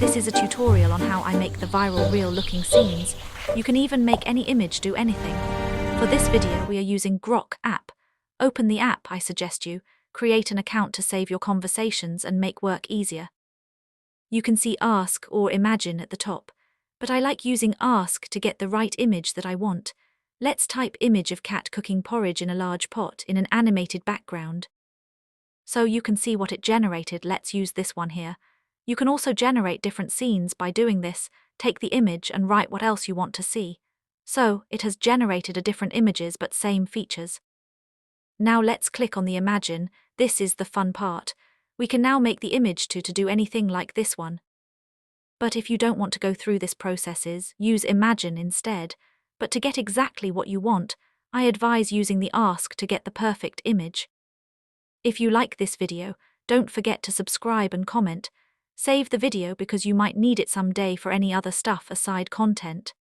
This is a tutorial on how I make the viral real-looking scenes. You can even make any image do anything. For this video, we are using Grok app. Open the app, I suggest you. Create an account to save your conversations and make work easier. You can see Ask or Imagine at the top, but I like using Ask to get the right image that I want. Let's type image of cat cooking porridge in a large pot in an animated background. So you can see what it generated. Let's use this one here. You can also generate different scenes by doing this. Take the image and write what else you want to see. So it has generated a different images but same features. Now let's click on the Imagine. This is the fun part. We can now make the image to do anything like this one. But if you don't want to go through this processes, use Imagine instead. But to get exactly what you want, I advise using the Ask to get the perfect image. If you like this video, don't forget to subscribe and comment. Save the video because you might need it someday for any other stuff aside content.